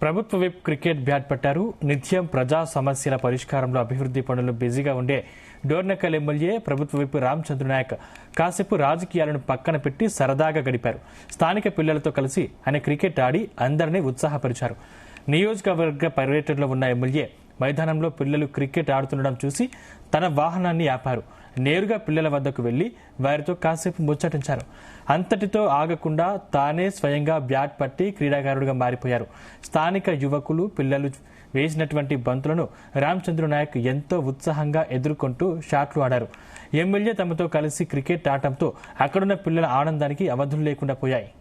ప్రభుత్వ whip cricket bat పట్టారు. నిత్యం ప్రజా సమస్యల పరిష్కారంలో అభివృద్ధి పనులు బిజీగా ఉండే డోర్నకల్ ఎమ్మెల్యే ప్రభుత్వ విప్ రామచంద్ర నాయక్ కాసేపు రాజకీయాలను పక్కన పెట్టి సరదాగా గడిపారు. స్థానిక పిల్లలతో కలిసి ఆయన క్రికెట్ ఆడి అందరినీ ఉత్సాహపరిచారు. నియోజకవర్గ పర్యటనలో ఉన్న ఎమ్మెల్యే మైదానంలో పిల్లలు క్రికెట్ ఆడుతుండడం చూసి తన వాహనాన్ని ఆపారు. నేరుగా పిల్లల వద్దకు వెళ్లి వారితో కాసేపు ముచ్చటించారు. అంతటితో ఆగకుండా తానే స్వయంగా బ్యాట్ పట్టి క్రీడాకారుడిగా మారిపోయారు. స్థానిక యువకులు పిల్లలు వేసినటువంటి బంతులను రామచంద్ర నాయక్ ఎంతో ఉత్సాహంగా ఎదుర్కొంటూ షాట్లు ఆడారు. ఎమ్మెల్యే తమతో కలిసి క్రికెట్ ఆడటంతో అక్కడున్న పిల్లల ఆనందానికి అవధులు లేకుండా పోయాయి.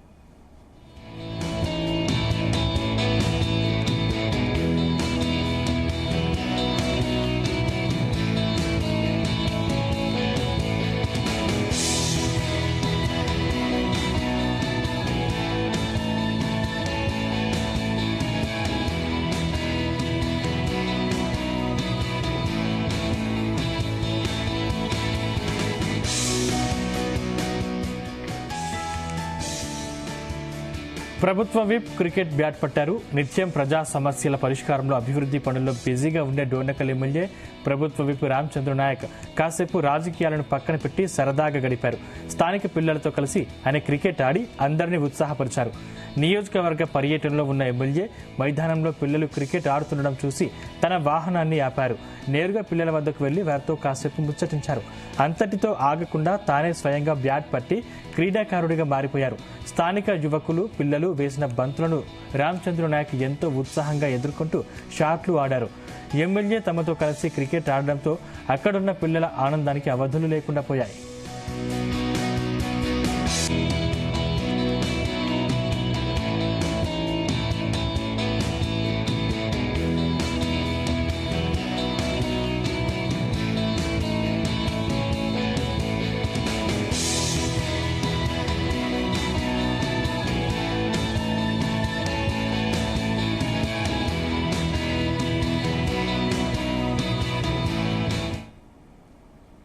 ప్రభుత్వ విప్ క్రికెట్ బ్యాట్ పట్టారు. నిత్యం ప్రజా సమస్యల పరిష్కారంలో అభివృద్ధి పనుల్లో బిజీగా ఉండే డోర్నకల్ ఎమ్మెల్యే ప్రభుత్వ విప్ రామచంద్ర నాయక్ కాసేపు రాజకీయాలను పక్కన పెట్టి సరదాగా గడిపారు. స్థానిక పిల్లలతో కలిసి ఆయన క్రికెట్ ఆడి అందరినీ ఉత్సాహపరిచారు. నియోజకవర్గ పర్యటనలో ఉన్న ఎమ్మెల్యే మైదానంలో పిల్లలు క్రికెట్ ఆడుతుండడం చూసి తన వాహనాన్ని ఆపారు. నేరుగా పిల్లల వద్దకు వెళ్లి వారితో కాసేపు ముచ్చటించారు. అంతటితో ఆగకుండా తానే స్వయంగా బ్యాట్ పట్టి క్రీడాకారుడిగా మారిపోయారు. స్థానిక యువకులు పిల్లలు వేసిన బంతులను రామచంద్ర నాయక్ ఎంతో ఉత్సాహంగా ఎదుర్కొంటూ షాట్లు ఆడారు. ఎమ్మెల్యే తమతో కలిసి క్రికెట్ ఆడడంతో అక్కడున్న పిల్లల ఆనందానికి అవధులు లేకుండా పోయాయి.